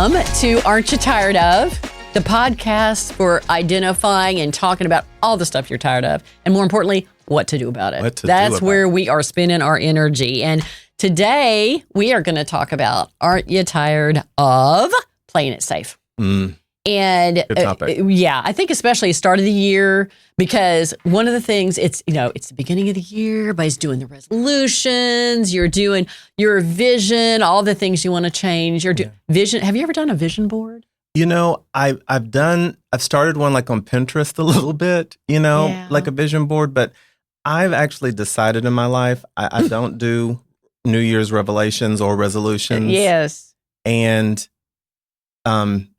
Welcome to Aren't You Tired Of? The podcast for identifying and talking about all the stuff you're tired of. And more importantly, what to do about it. That's where we are spending our energy. And today we are going to talk about, aren't you tired of playing it safe? And good topic. I think especially start of the year, because one of the things it's the beginning of the year, everybody's doing the resolutions, you're doing your vision, all the things you want to change. Vision. Have you ever done a vision board? I've started one like on Pinterest a little bit, like a vision board, but I've actually decided in my life, I don't do New Year's revelations or resolutions. Yes. And,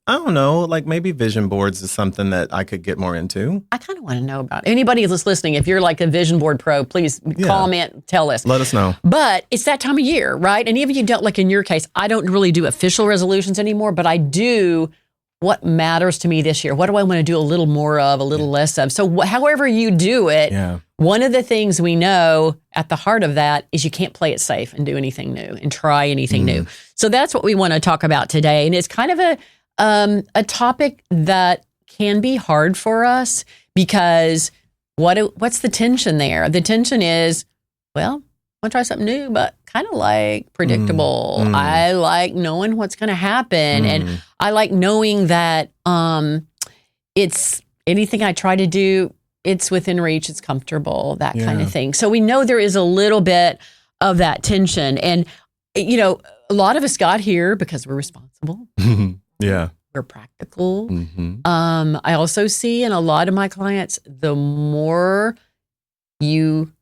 I don't know, like maybe vision boards is something that I could get more into. I kind of want to know about it. Anybody that's listening, if you're like a vision board pro, please comment, tell us. Let us know. But it's that time of year, right? And even if you don't, like in your case, I don't really do official resolutions anymore, but I do what matters to me this year. What do I want to do a little more of, a little less of? So however you do it, one of the things we know at the heart of that is you can't play it safe and do anything new and try anything new. So that's what we want to talk about today. And it's kind of a topic that can be hard for us because what's the tension there? The tension is, well, I want to try something new, but kind of like predictable. I like knowing what's going to happen. And I like knowing that it's anything I try to do, it's within reach, it's comfortable, that kind of thing. So we know there is a little bit of that tension. And, a lot of us got here because we're responsible. We're practical. I also see in a lot of my clients, the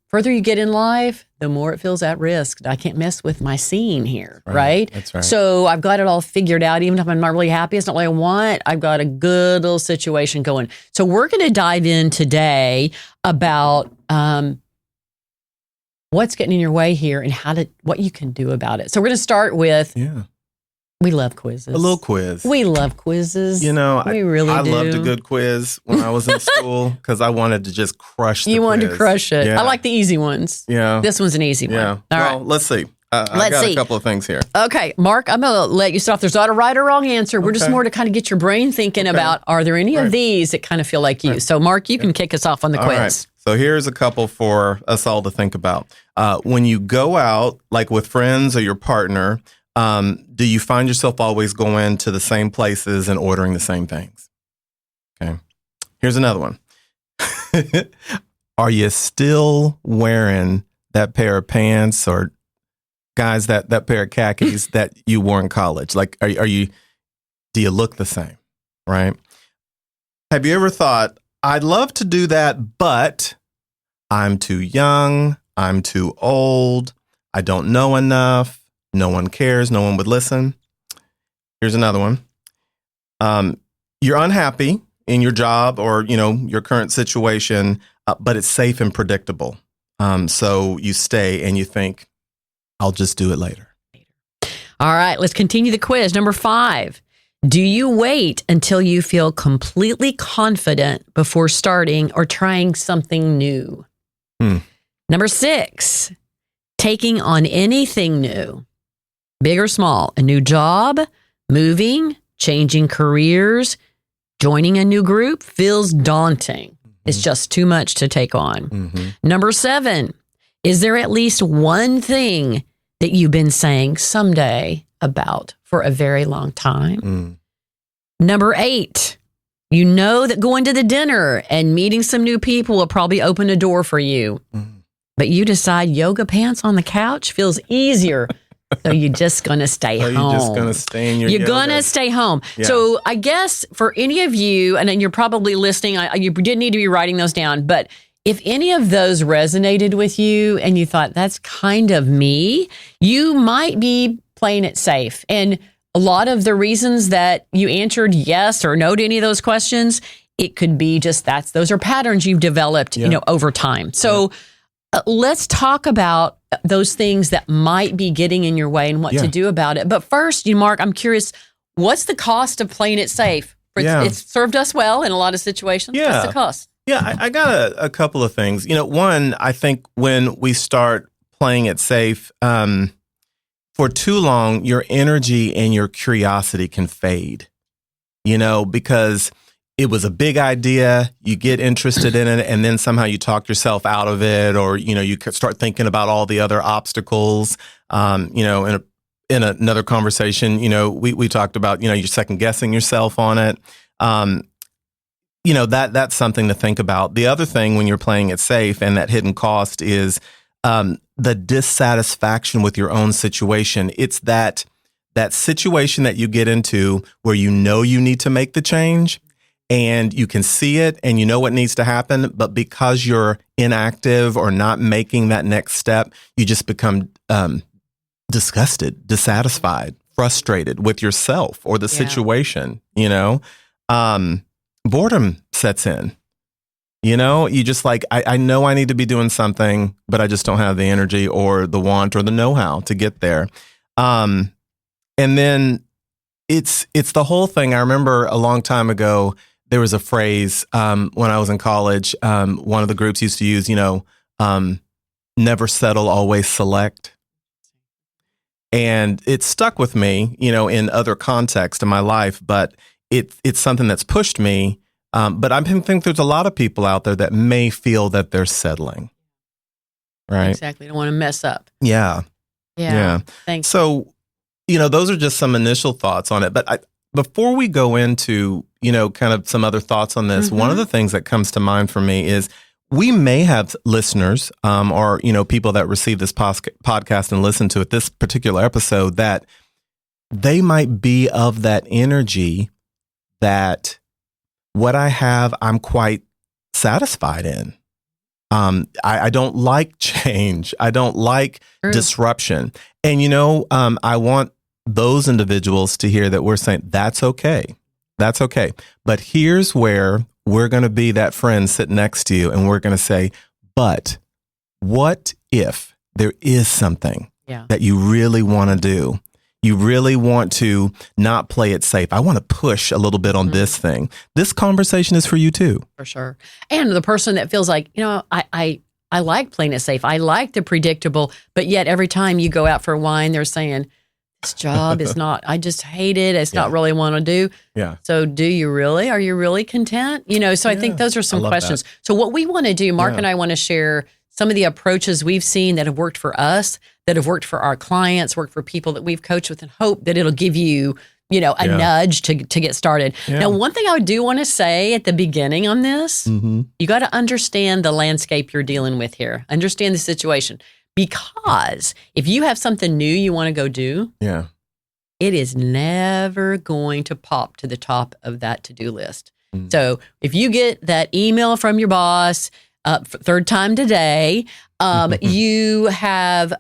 further you get in life, the more it feels at risk. I can't mess with my scene here, right? That's right. So I've got it all figured out. Even if I'm not really happy, it's not what I want. I've got a good little situation going. So we're going to dive in today about what's getting in your way here and what you can do about it. So we're going to start with, we love quizzes. A little quiz. We love quizzes. We really do. I loved a good quiz when I was in school because I wanted to just crush the quiz. You wanted to crush it. Yeah. I like the easy ones. Yeah. This one's an easy one. Yeah. All right. Let's see. I got a couple of things here. Okay, Mark, I'm going to let you start off. There's not a right or wrong answer. We're just more to kind of get your brain thinking about, are there any of these that kind of feel like you? So, Mark, you can kick us off on the quiz. Right. So here's a couple for us all to think about. When you go out, like with friends or your partner, do you find yourself always going to the same places and ordering the same things? Okay. Here's another one. Are you still wearing that pair of pants or guys, that pair of khakis that you wore in college? Like, do you look the same? Right. Have you ever thought, I'd love to do that, but I'm too young. I'm too old. I don't know enough. No one cares. No one would listen. Here's another one. You're unhappy in your job or, your current situation, but it's safe and predictable. So you stay and you think, I'll just do it later. All right, let's continue the quiz. Number 5. Do you wait until you feel completely confident before starting or trying something new? Number 6. Taking on anything new. Big or small, a new job, moving, changing careers, joining a new group feels daunting. It's just too much to take on. Number 7, is there at least one thing that you've been saying someday about for a very long time? Number 8, you know that going to the dinner and meeting some new people will probably open a door for you. But you decide yoga pants on the couch feels easier. So you're just going to stay home. You're just going to stay in your You're going to stay home. Yeah. So I guess for any of you, and then you're probably listening, you didn't need to be writing those down, but if any of those resonated with you and you thought, that's kind of me, you might be playing it safe. And a lot of the reasons that you answered yes or no to any of those questions, it could be just those are patterns you've developed, over time. So let's talk about those things that might be getting in your way and what to do about it. But first, Mark, I'm curious, what's the cost of playing it safe? It's served us well in a lot of situations. Yeah. What's the cost? Yeah, I got a couple of things. One, I think when we start playing it safe, for too long, your energy and your curiosity can fade, because it was a big idea, you get interested in it, and then somehow you talk yourself out of it, or, you could start thinking about all the other obstacles. In another conversation, we talked about, you're second guessing yourself on it. That's something to think about. The other thing when you're playing it safe and that hidden cost is the dissatisfaction with your own situation. It's that situation that you get into where you need to make the change and you can see it and you know what needs to happen, but because you're inactive or not making that next step, you just become disgusted, dissatisfied, frustrated with yourself or the situation, boredom sets in. You just like, I know I need to be doing something, but I just don't have the energy or the want or the know-how to get there. And then it's the whole thing. I remember a long time ago, there was a phrase when I was in college, one of the groups used to use, never settle, always select. And it stuck with me, in other contexts in my life, but it's something that's pushed me. But I think there's a lot of people out there that may feel that they're settling. Right? Exactly. Don't want to mess up. Yeah. Thanks. So, those are just some initial thoughts on it. But before we go into, kind of some other thoughts on this, one of the things that comes to mind for me is we may have listeners or, people that receive this podcast and listen to it, this particular episode, that they might be of that energy that what I have, I'm quite satisfied in. I don't like change. I don't like disruption. And, I want those individuals to hear that we're saying that's okay. That's okay. But here's where we're going to be that friend sitting next to you and we're going to say, but what if there is something that you really want to do? You really want to not play it safe. I want to push a little bit on this thing. This conversation is for you too. For sure. And the person that feels like, I like playing it safe. I like the predictable, but yet every time you go out for wine, they're saying, this job is not, I just hate it. It's not really want to do. Yeah. So do you really? Are you really content? So I think those are some questions. That. So what we want to do, Mark and I want to share some of the approaches we've seen that have worked for us, that have worked for our clients, worked for people that we've coached with, and hope that it'll give you, a nudge to get started. Yeah. Now, one thing I do want to say at the beginning on this, you got to understand the landscape you're dealing with here. Understand the situation. Because if you have something new you want to go do, it is never going to pop to the top of that to-do list. So if you get that email from your boss, third time today, you have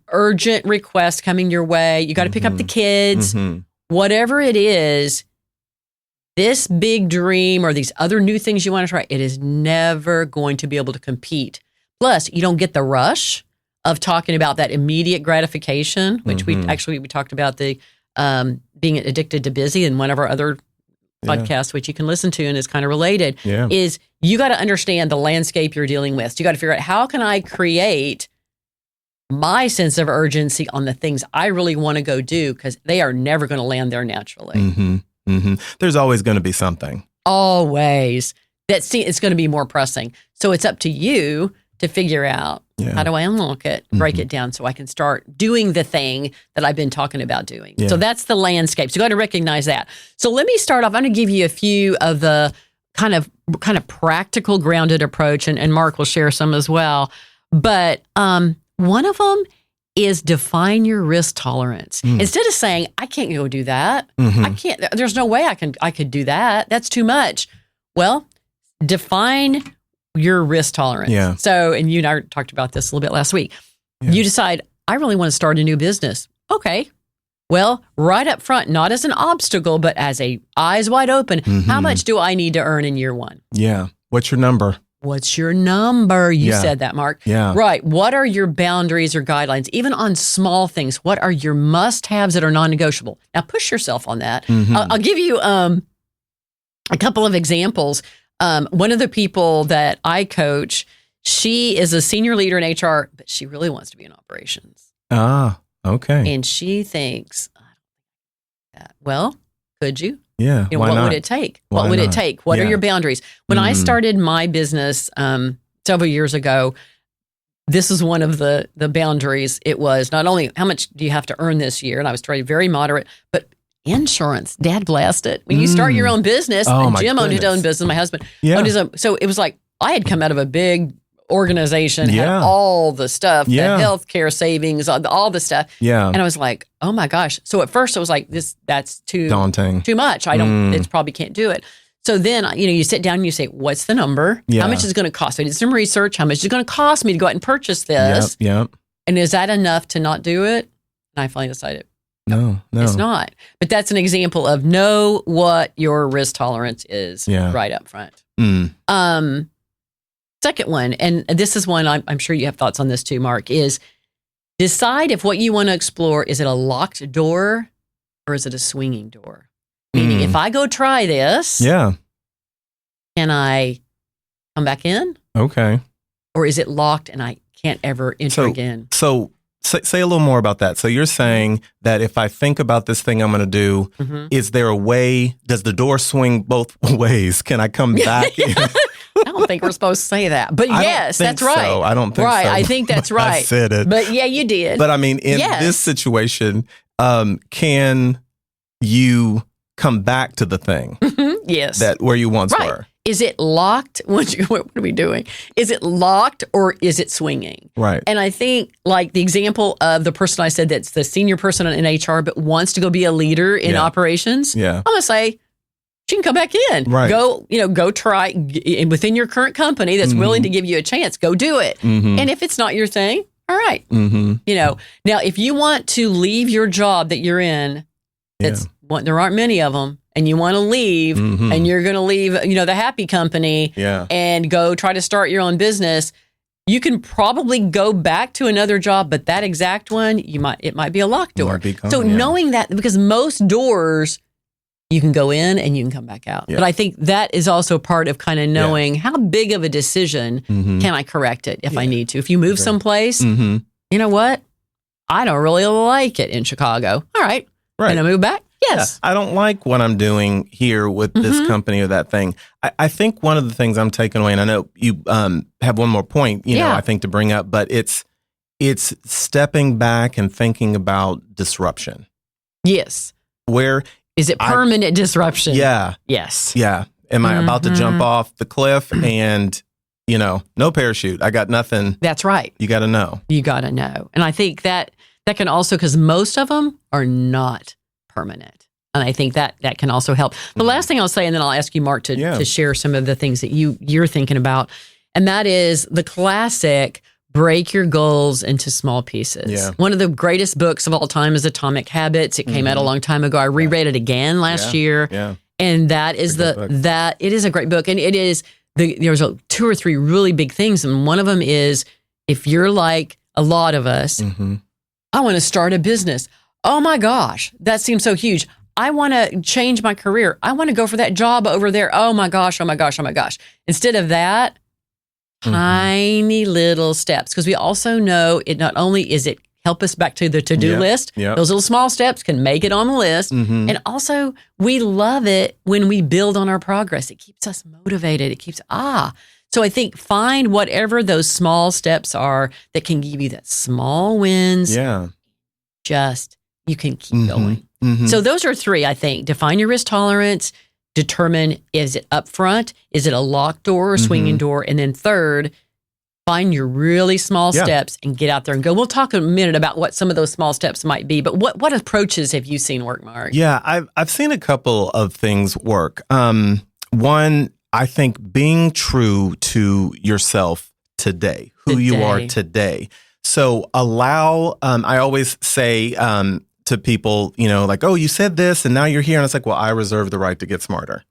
urgent requests coming your way, you got to pick up the kids, whatever it is, this big dream or these other new things you want to try, it is never going to be able to compete. Plus, you don't get the rush of talking about that immediate gratification, which we talked about the being addicted to busy in one of our other podcasts, which you can listen to and is kind of related, is you got to understand the landscape you're dealing with. So you got to figure out, how can I create my sense of urgency on the things I really want to go do, because they are never going to land there naturally. There's always going to be something. Always. It's going to be more pressing. So it's up to you to figure out, how do I unlock it, break it down so I can start doing the thing that I've been talking about doing. So that's the landscape. So you got to recognize that. So let me start off. I'm going to give you a few of the kind of practical, grounded approach, and Mark will share some as well. But one of them is define your risk tolerance. Instead of saying, I can't go do that. I can't, there's no way I could do that. That's too much. Well, define your risk tolerance. So, and you and I talked about this a little bit last week. You decide, I really want to start a new business. Okay. Well, right up front, not as an obstacle, but as a eyes wide open, how much do I need to earn in year one? What's your number? What's your number? You said that, Mark. Right. What are your boundaries or guidelines? Even on small things, what are your must-haves that are non-negotiable? Now, push yourself on that. I'll give you a couple of examples. One of the people that I coach, she is a senior leader in HR, but she really wants to be in operations. Okay. Okay. And she thinks, well, could you? Yeah. You know, why what not? would it take? Why What would it not? take? What are Yeah. your boundaries? When I Mhm. started my business several years ago, this is one of the boundaries. It was not only how much do you have to earn this year, and I was trying very moderate, but insurance. Dad blessed it. When you start your own business, Oh, my Jim owned his goodness. own business, my husband Yeah. owned his own. So it was like I had come out of a big organization, had Yeah. all the stuff, Yeah. the healthcare savings, all the stuff. Yeah. And I was like, oh my gosh. So at first I was like, that's too Daunting. much. I don't, it's probably can't do it. So then, you sit down and you say, what's the number? Yeah. How much is it going to cost? I did some research. How much is it going to cost me to go out and purchase this? Yep. And is that enough to not do it? And I finally decided No. it's not. But that's an example of know what your risk tolerance is right up front. Mm. Second one, and this is one I'm sure you have thoughts on this too, Mark, is decide if what you want to explore, is it a locked door or is it a swinging door? Meaning, if I go try this, Yeah. can I come back in? Okay. Or is it locked and I can't ever enter again? So say a little more about that. So you're saying that if I think about this thing I'm going to do, is there a way, does the door swing both ways? Can I come back in? I don't think we're supposed to say that. But yes, that's right. So. I don't think right. so. I think that's I right. said it. But yeah, you did. But I mean, in this situation, can you come back to the thing yes. that where you once were? Is it locked? What are we doing? Is it locked or is it swinging? Right. And I think like the example of the person I said that's the senior person in HR but wants to go be a leader in operations. Yeah. I'm going to say, she can come back in. Right. Go try within your current company that's willing to give you a chance. Go do it. And if it's not your thing, all right. Now if you want to leave your job that you're in, there aren't many of them, and you want to leave, and you're going to leave, the happy company, and go try to start your own business. You can probably go back to another job, but that exact one, it might be a locked door. Knowing that, because most doors, you can go in and you can come back out. But I think that is also part of kind of knowing how big of a decision can I correct it if I need to. If you move someplace, you know what? I don't really like it in Chicago. All right. Can I move back? Yes. Yeah, I don't like what I'm doing here with this company or that thing. I think one of the things I'm taking away, and I know you have one more point, I think to bring up, but it's stepping back and thinking about disruption. Yes. Where is it permanent disruption? Yeah. Yes. Yeah. Am I about to jump off the cliff and, no parachute? I got nothing. That's right. You got to know. You got to know. And I think that can also, because most of them are not permanent. And I think that can also help. The last thing I'll say, and then I'll ask you, Mark, to share some of the things that you're thinking about. And that is the classic break your goals into small pieces. Yeah. One of the greatest books of all time is Atomic Habits. It came out a long time ago. I reread it again last year. Yeah. And that is it is a great book. And it is, there's 2 or 3 really big things. And one of them is, if you're like a lot of us, I want to start a business. Oh my gosh, that seems so huge. I want to change my career. I want to go for that job over there. Oh my gosh, oh my gosh, oh my gosh. Instead of that, tiny little steps. Because we also know it not only is it help us back to the to-do list, those little small steps can make it on the list. And also, we love it when we build on our progress. It keeps us motivated. It keeps, So I think find whatever those small steps are that can give you that small wins. Yeah. Just, you can keep going. So those are 3, I think. Define your risk tolerance, determine, is it up front? Is it a locked door or swinging door? And then third, find your really small steps and get out there and go. We'll talk in a minute about what some of those small steps might be, but what approaches have you seen work, Mark? Yeah, I've seen a couple of things work. One, I think being true to yourself today, who you are today. So allow, I always say to people, like, oh, you said this and now you're here. And it's like, well, I reserve the right to get smarter,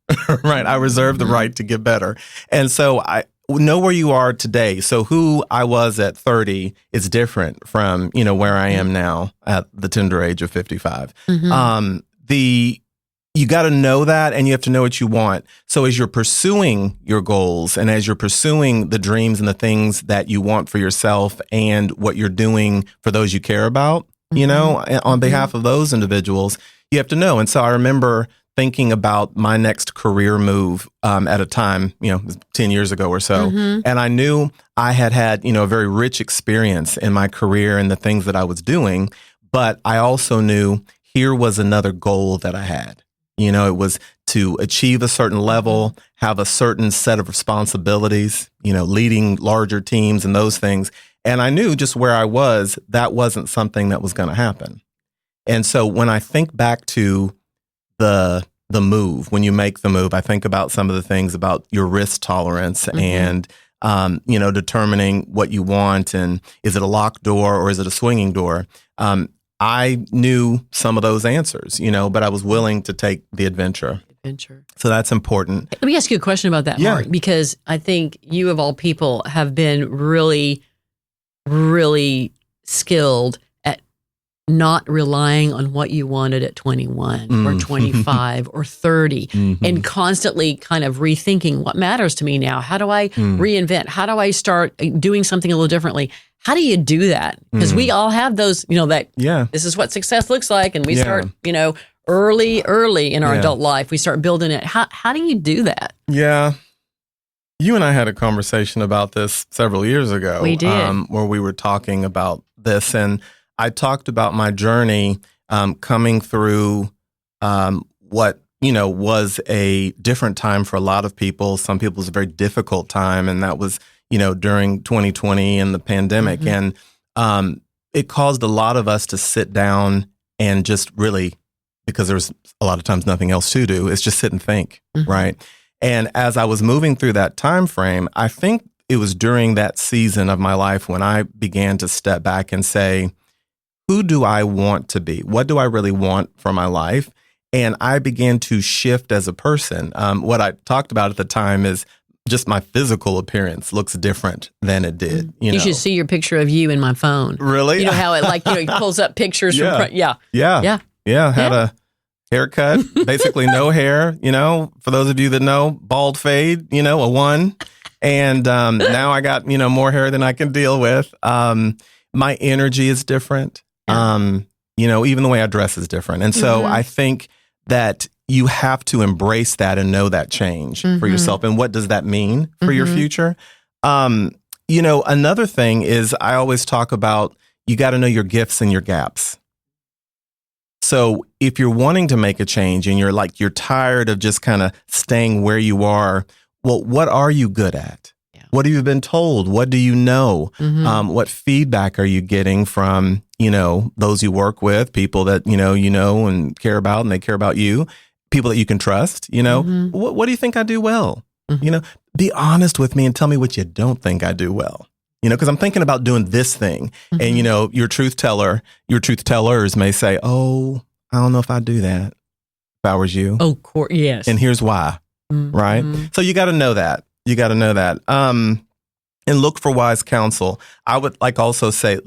right? I reserve the right to get better. And so I know where you are today. So who I was at 30 is different from, where I am now at the tender age of 55. You got to know that, and you have to know what you want. So as you're pursuing your goals and as you're pursuing the dreams and the things that you want for yourself and what you're doing for those you care about, you know, on behalf of those individuals, you have to know. And so I remember thinking about my next career move at a time, 10 years ago or so. And I knew I had, a very rich experience in my career and the things that I was doing. But I also knew here was another goal that I had. It was to achieve a certain level, have a certain set of responsibilities, leading larger teams and those things. And I knew just where I was, that wasn't something that was going to happen. And so when I think back to the move, when you make the move, I think about some of the things about your risk tolerance and, determining what you want. And is it a locked door or is it a swinging door? I knew some of those answers, but I was willing to take the adventure. So that's important. Let me ask you a question about that, Mark, because I think you of all people have been really, really skilled at not relying on what you wanted at 21 or 25 or 30 and constantly kind of rethinking what matters to me now. How do I reinvent? How do I start doing something a little differently? How do you do that? Because we all have those, this is what success looks like. And we start, early in our adult life, we start building it. How do you do that? Yeah. You and I had a conversation about this several years ago. We did. Where we were talking about this. And I talked about my journey coming through what, was a different time for a lot of people. Some people it was a very difficult time. And that was, during 2020 and the pandemic. And it caused a lot of us to sit down and just really, because there's a lot of times nothing else to do, is just sit and think, right? And as I was moving through that time frame, I think it was during that season of my life when I began to step back and say, who do I want to be? What do I really want for my life? And I began to shift as a person. What I talked about at the time is just my physical appearance looks different than it did. You should see your picture of you in my phone. Really? You know how it it pulls up pictures from front. Yeah. Had a haircut, basically no hair, for those of you that know, bald fade, a one. And now I got, more hair than I can deal with. My energy is different. Even the way I dress is different. And so I think that you have to embrace that and know that change for yourself. And what does that mean for your future? Another thing is I always talk about you got to know your gifts and your gaps. So if you're wanting to make a change and you're tired of just kind of staying where you are, well, what are you good at? Yeah. What have you been told? What do you know? What feedback are you getting from, those you work with, people that, and care about, and they care about you, people that you can trust, what do you think I do well? Be honest with me and tell me what you don't think I do well. Because I'm thinking about doing this thing. And, your truth tellers may say, oh, I don't know if I'd do that if I was you. Oh, yes. And here's why, right? So you got to know that. And look for wise counsel. I would also say,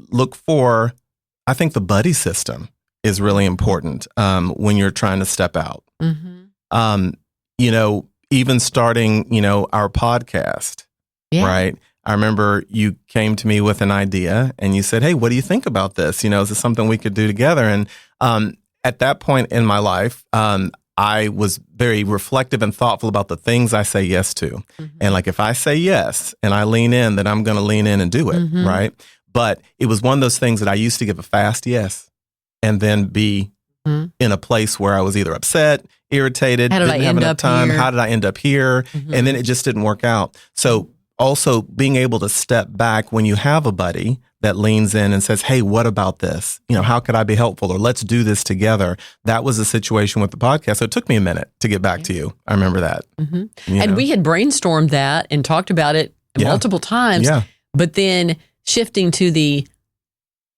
I think the buddy system is really important when you're trying to step out. Even starting, our podcast, right? I remember you came to me with an idea and you said, hey, what do you think about this? Is this something we could do together? And at that point in my life, I was very reflective and thoughtful about the things I say yes to. And if I say yes and I lean in, then I'm going to lean in and do it, right? But it was one of those things that I used to give a fast yes and then be in a place where I was either upset, irritated, didn't have enough time. How did I end up here? And then it just didn't work out. So also being able to step back when you have a buddy that leans in and says, hey, what about this? How could I be helpful? Or let's do this together. That was the situation with the podcast. So it took me a minute to get back to you. I remember that. And we had brainstormed that and talked about it multiple times. But then shifting to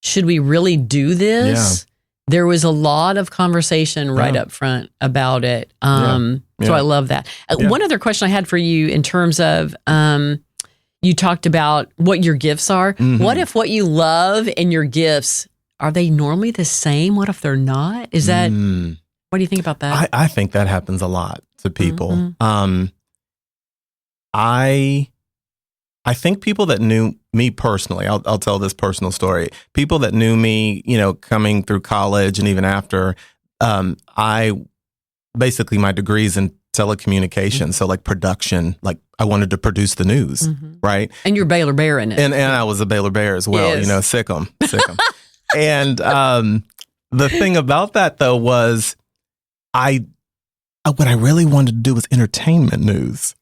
should we really do this? There was a lot of conversation right up front about it. So I love that. One other question I had for you in terms of you talked about what your gifts are. What if what you love and your gifts, are they normally the same? What if they're not? Is that, what do you think about that? I think that happens a lot to people. I I think people that knew me personally, I'll tell this personal story. People that knew me, coming through college and even after, I basically my degree's in telecommunications, so like production, like I wanted to produce the news, right? And you're Baylor Bear in it. And I was a Baylor Bear as well, Yes. sick 'em. And the thing about that though was what I really wanted to do was entertainment news.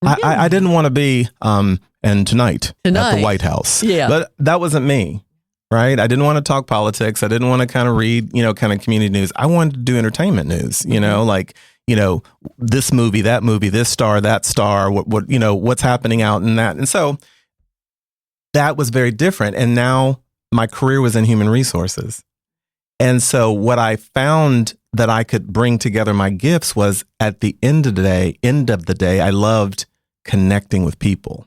I didn't want to be and tonight at the White House. Yeah. But that wasn't me, right? I didn't want to talk politics. I didn't want to kind of read, kind of community news. I wanted to do entertainment news, like, this movie, that movie, this star, that star, what what's happening out in that. And so that was very different. And now my career was in human resources. And so what I found that I could bring together my gifts was at the end of the day, I loved connecting with people.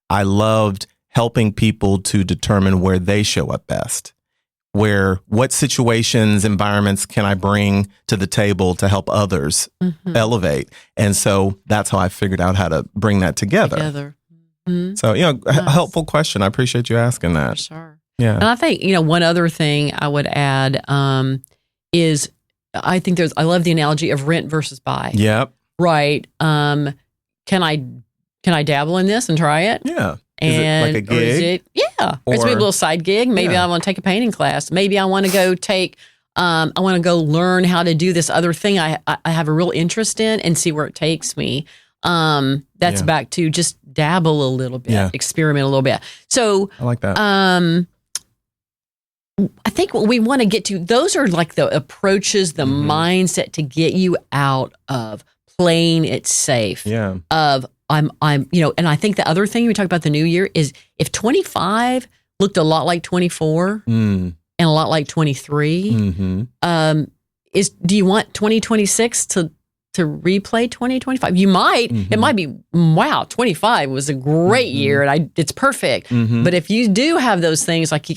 I loved helping people to determine where they show up best, what situations, environments can I bring to the table to help others elevate. And so that's how I figured out how to bring that together. So, a helpful question. I appreciate you asking that. For sure. Yeah. And I think, one other thing I would add is I think I love the analogy of rent versus buy. Yep. Right. Can I dabble in this and try it? Yeah. And is it like a gig? Or it's maybe a little side gig. Maybe I want to take a painting class. Maybe I want to go I want to go learn how to do this other thing I have a real interest in and see where it takes me. That's back to just dabble a little bit, experiment a little bit. So I like that. I think what we want to get to, those are like the approaches, the mindset to get you out of playing it safe. Yeah. Of and I think the other thing we talk about the new year is if 25 looked a lot like 24 and a lot like 23, do you want 2026 to replay 2025? You might. It might be, wow, 25 was a great year and it's perfect. But if you do have those things like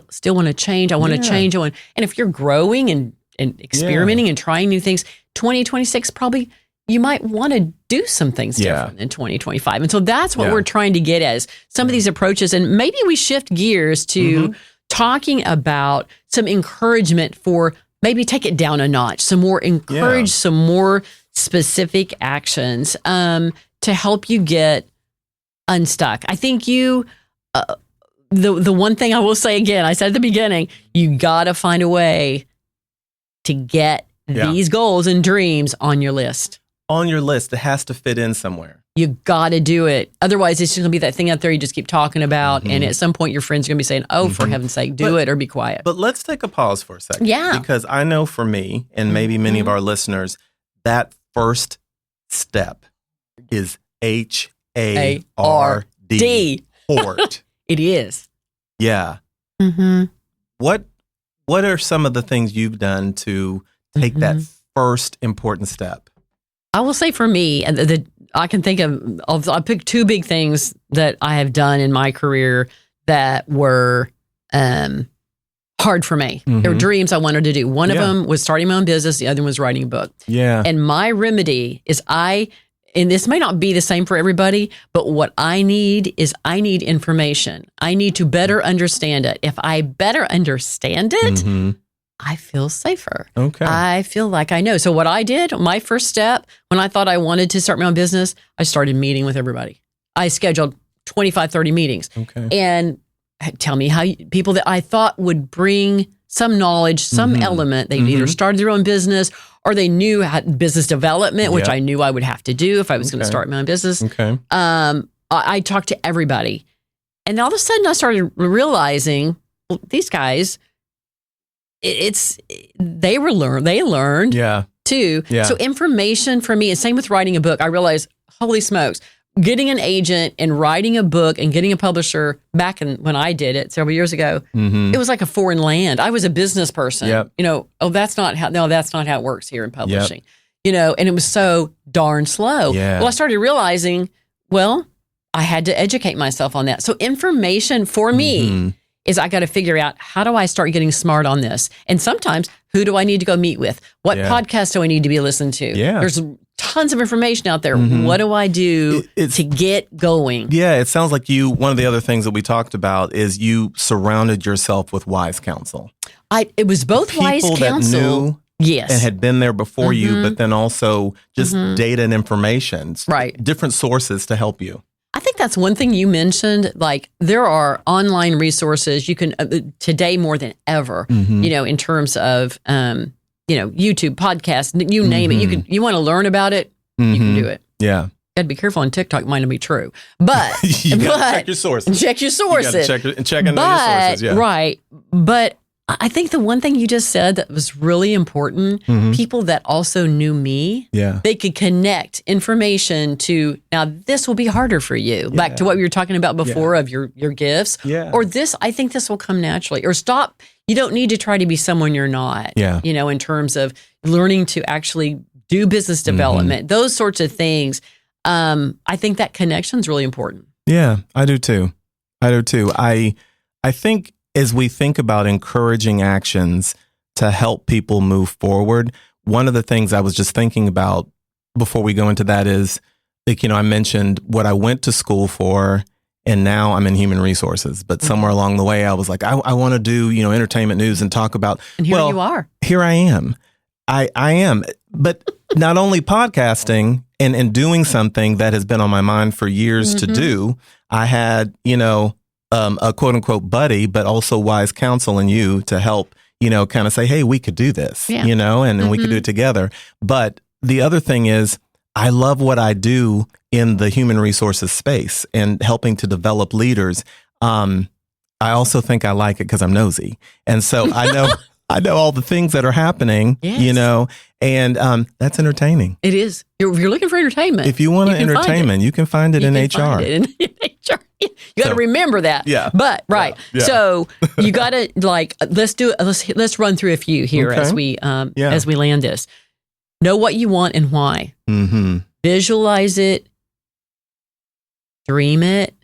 still want to change, I want to change, and if you're growing and experimenting and trying new things, 2026 probably you might want to do some things different than 2025. And so that's what we're trying to get as some of these approaches. And maybe we shift gears to talking about some encouragement for maybe take it down a notch, some more encourage, some more specific actions to help you get unstuck. I think the one thing I will say again, I said at the beginning, you got to find a way to get these goals and dreams on your list. On your list, it has to fit in somewhere. You got to do it. Otherwise, it's just going to be that thing out there you just keep talking about. And at some point, your friends are going to be saying, oh, for heaven's sake, do it or be quiet. But let's take a pause for a second. Yeah. Because I know for me, and maybe many of our listeners, that first step is HARD. Hort. It is. Yeah. What are some of the things you've done to take that first important step? I will say for me, I can think of I picked two big things that I have done in my career that were hard for me. There were dreams I wanted to do. One of them was starting my own business. The other one was writing a book. Yeah. And my remedy is and this may not be the same for everybody, but what I need information. I need to better understand it. If I better understand it, I feel safer. Okay. I feel like I know. So what I did, my first step, when I thought I wanted to start my own business, I started meeting with everybody. I scheduled 25, 30 meetings. Okay. And tell me people that I thought would bring some knowledge, some element. They either started their own business or they knew how business development, which I knew I would have to do if I was going to start my own business. Okay. I talked to everybody. And all of a sudden I started realizing, well, these guys, they learned too. Yeah. So information for me, and same with writing a book. I realized, holy smokes, getting an agent and writing a book and getting a publisher back when I did it several years ago, it was like a foreign land. I was a business person. Yep. That's not how it works here in publishing. And it was so darn slow. Yeah. Well, I started realizing, I had to educate myself on that. So information for me is I got to figure out, how do I start getting smart on this? And sometimes, who do I need to go meet with? What podcast do I need to be listening to? Yeah. There's tons of information out there. What do I do to get going? Yeah, it sounds like one of the other things that we talked about is you surrounded yourself with wise counsel. It was both wise counsel. People that knew yes. and had been there before you, but then also just data and information. Right. Different sources to help you. I think that's one thing you mentioned. Like, there are online resources you can, today more than ever, in terms of, YouTube, podcasts, you name it. You want to learn about it, you can do it. Yeah. Got to be careful on TikTok. It might not be true, but you gotta check your sources. Check your sources. You gotta check your sources. Yeah. Right. But I think the one thing you just said that was really important, people that also knew me, they could connect information to, now this will be harder for you. Back to what we were talking about before of your gifts. Yeah. Or this, I think this will come naturally. Or stop. You don't need to try to be someone you're not. Yeah. In terms of learning to actually do business development, those sorts of things. I think that connection is really important. Yeah, I do too. I think as we think about encouraging actions to help people move forward, one of the things I was just thinking about before we go into that is, like, I mentioned what I went to school for, and now I'm in human resources. But somewhere along the way, I was like, I want to do, entertainment news and talk about. And here you are. Here I am. I am. But not only podcasting and doing something that has been on my mind for years to do, I had, a quote unquote buddy, but also wise counsel in you to help, kind of say, hey, we could do this, and we could do it together. But the other thing is, I love what I do in the human resources space and helping to develop leaders. I also think I like it because I'm nosy. And so I know all the things that are happening, and that's entertaining. It is. You're looking for entertainment. If you want entertainment, you can find it in HR. You got to remember that. Yeah. But so you got to let's run through a few here as we land this. Know what you want and why. Visualize it. Dream it.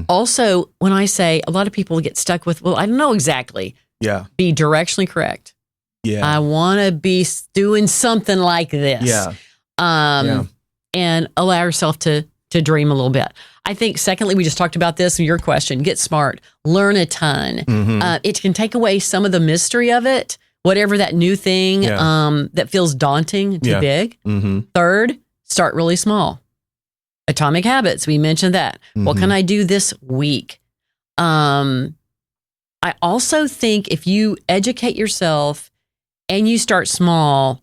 Also, when I say, a lot of people get stuck with, well, I don't know exactly. Yeah. Be directionally correct. Yeah. I want to be doing something like this. Yeah. And allow yourself to dream a little bit. I think, secondly, we just talked about this in your question, get smart, learn a ton. It can take away some of the mystery of it, whatever that new thing that feels daunting, too big. Third, start really small. Atomic habits, we mentioned that. What can I do this week? I also think if you educate yourself and you start small,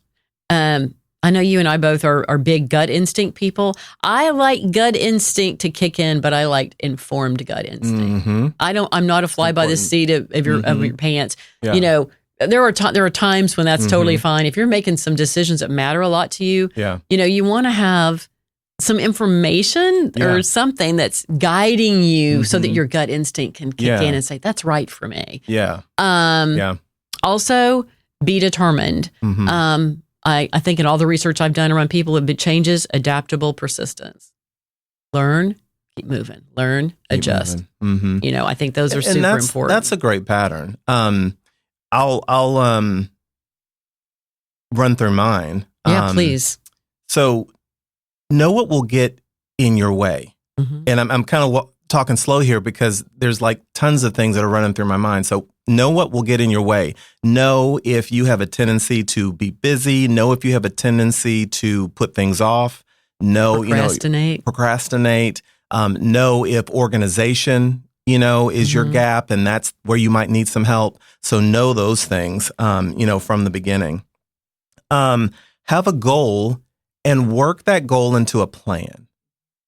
I know you and I both are big gut instinct people. I like gut instinct to kick in, but I like informed gut instinct. I'm not a fly by the seat of your pants. Yeah. There are times when that's totally fine. If you're making some decisions that matter a lot to you, you want to have some information or something that's guiding you so that your gut instinct can kick in and say, that's right for me. Also, be determined. I think in all the research I've done around people, it changes, adaptable persistence. Learn, keep moving. Learn, adjust. I think those are super important. That's a great pattern. I'll run through mine. Yeah, please. So know what will get in your way. And I'm kind of talking slow here because there's like tons of things that are running through my mind. So know what will get in your way. Know if you have a tendency to be busy. Know if you have a tendency to put things off. Know, procrastinate. Know if organization, is your gap, and that's where you might need some help. So know those things, from the beginning. Have a goal and work that goal into a plan,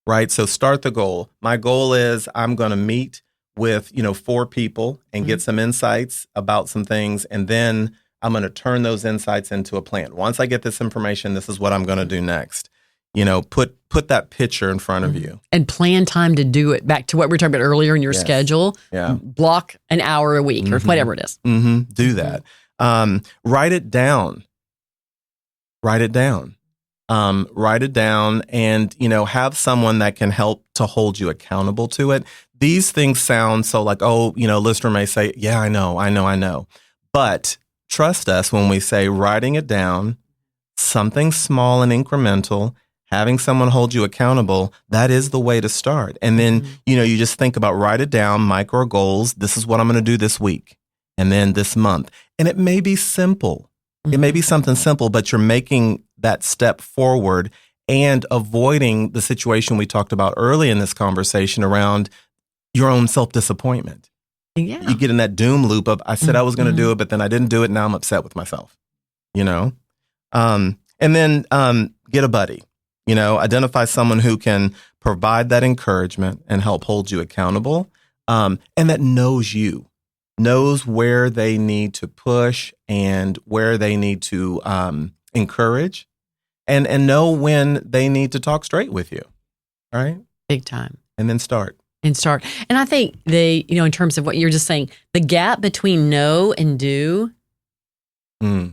right? So start the goal. My goal is I'm going to meet with, 4 people and get some insights about some things. And then I'm going to turn those insights into a plan. Once I get this information, this is what I'm going to do next. Put that picture in front of you. And plan time to do it. Back to what we were talking about earlier in your schedule. Yeah. Block an hour a week or whatever it is. Do that. Write it down. write it down, and, have someone that can help to hold you accountable to it. These things sound so like, listener may say, yeah, I know. But trust us when we say writing it down, something small and incremental, having someone hold you accountable, that is the way to start. And then, you just think about, write it down, micro goals. This is what I'm going to do this week and then this month. And it may be simple. It may be something simple, but you're making that step forward and avoiding the situation we talked about early in this conversation around your own self-disappointment. Yeah. You get in that doom loop of, I said I was going to do it, but then I didn't do it. Now I'm upset with myself, And then get a buddy, identify someone who can provide that encouragement and help hold you accountable, and that knows where they need to push and where they need to encourage, and know when they need to talk straight with you. All right. Big time. And then start. And I think in terms of what you're just saying, the gap between know and do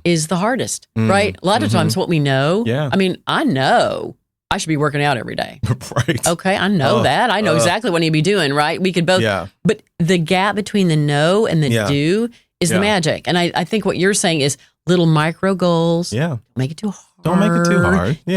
is the hardest, right? A lot of times what we know, I mean, I know I should be working out every day. Right. Okay, I know that. I know exactly what I need to be doing, right? We could both, but the gap between the know and the do is the magic. And I think what you're saying is little micro goals. Yeah. Make it too hard. Don't make it too hard. Yeah.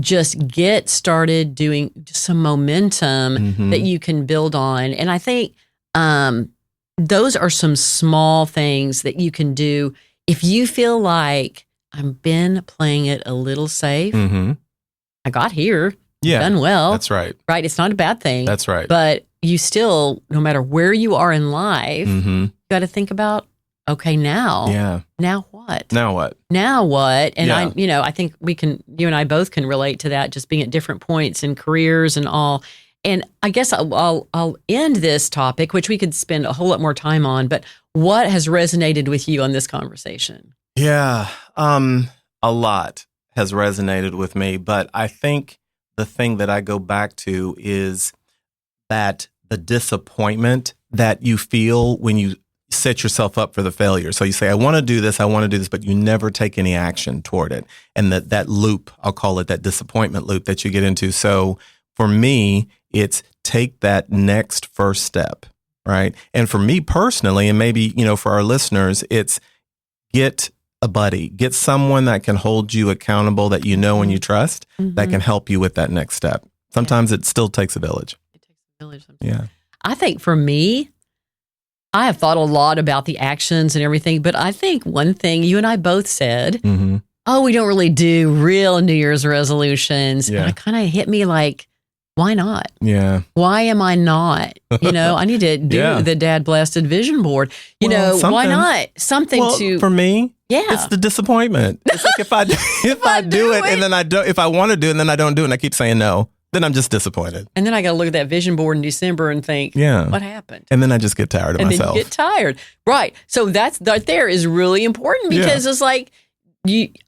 Just get started doing some momentum that you can build on. And I think those are some small things that you can do. If you feel like I've been playing it a little safe, I got here, done well. That's right. Right? It's not a bad thing. That's right. But you still, no matter where you are in life, you got to think about, okay, now what? Now what? And I think you and I both can relate to that, just being at different points in careers and all. And I guess I'll end this topic, which we could spend a whole lot more time on, but what has resonated with you on this conversation? Yeah, a lot has resonated with me, but I think the thing that I go back to is that the disappointment that you feel when you set yourself up for the failure. So you say, I want to do this, but you never take any action toward it. And that loop, I'll call it that disappointment loop that you get into. So for me, it's take that next first step, right? And for me personally, and maybe, for our listeners, it's get a buddy, get someone that can hold you accountable, that you know and you trust, that can help you with that next step. Sometimes it still takes a village. It takes a village sometimes. Yeah. I think for me, I have thought a lot about the actions and everything, but I think one thing you and I both said, we don't really do real New Year's resolutions. Yeah. And it kind of hit me like, why not? Yeah. Why am I not? I need to do the Dad Blasted Vision Board. Why not? Something for me, yeah, it's the disappointment. It's like if I do it and then I don't, if I want to do it and then I don't do it and I keep saying no, then I'm just disappointed. And then I got to look at that vision board in December and think, what happened? And then I just get tired of myself. And then you get tired. Right. So that there is really important because it's like,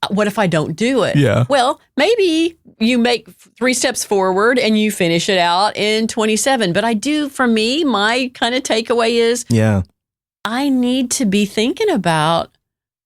what if I don't do it? Yeah. Well, maybe you make 3 steps forward and you finish it out in 27. But for me, my kind of takeaway is, I need to be thinking about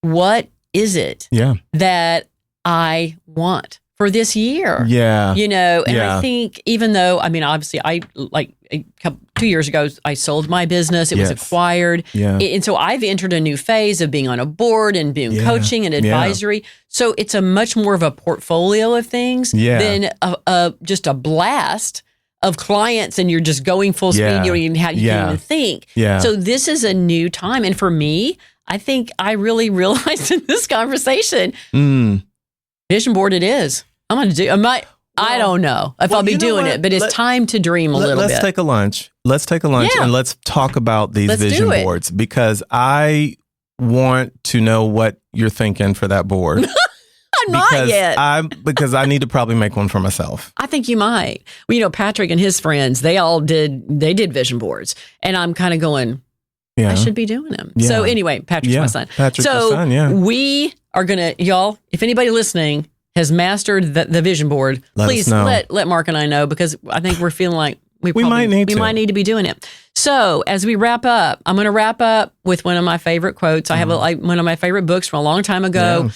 what is it that I want for this year. Yeah. And I think even though, obviously 2 years ago, I sold my business. It was acquired. Yeah. And so I've entered a new phase of being on a board and doing coaching and advisory. So it's a much more of a portfolio of things than just a blast of clients and you're just going full speed. You don't even have, you can't even think. Yeah. So this is a new time. And for me, I think I really realized in this conversation, vision board it is. I'm going to do, I don't know if I'll be doing it, but it's time to dream a little bit. Let's take a lunch. And let's talk about these vision boards because I want to know what you're thinking for that board. I'm not yet. Because I need to probably make one for myself. I think you might. Well, Patrick and his friends, they did vision boards. And I'm kind of going, I should be doing them. Yeah. So anyway, Patrick's my son. Patrick's my son, we are going to, y'all, if anybody listening has mastered the vision board, please let Mark and I know because I think we're feeling like we might need to be doing it. So as we wrap up, I'm going to wrap up with one of my favorite quotes. I have one of my favorite books from a long time ago.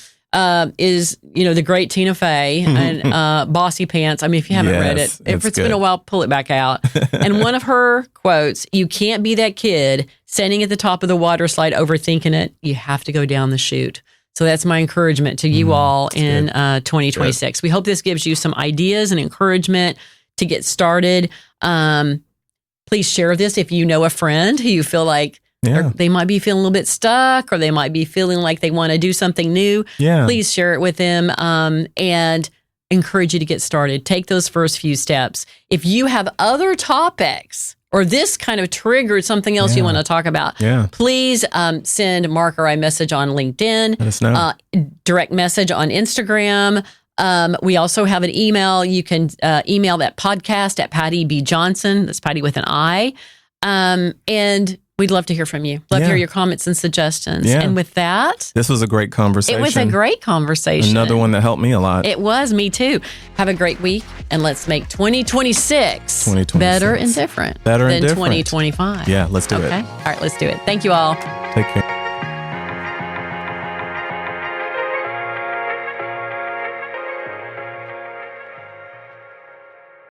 is, the great Tina Fey and Bossy Pants. I mean, if you haven't read it, if it's been a while, pull it back out. And one of her quotes, "You can't be that kid standing at the top of the water slide overthinking it. You have to go down the chute." So that's my encouragement to you all in 2026. We hope this gives you some ideas and encouragement to get started. Please share this if you know a friend who you feel like they might be feeling a little bit stuck, or they might be feeling like they want to do something new. Please share it with them and encourage you to get started. Take those first few steps. If you have other topics or this kind of triggered something else you want to talk about, please send Mark or I message on LinkedIn, let us know. Direct message on Instagram. We also have an email. You can email that podcast at Patti B. Johnson. That's Patti with an I. And we'd love to hear from you. Love to hear your comments and suggestions. And with that, this was a great conversation. It was a great conversation. Another one that helped me a lot. It was, me too. Have a great week, and let's make 2026 better and different than 2025. Yeah, let's do it. Okay. All right, let's do it. Thank you all. Take care.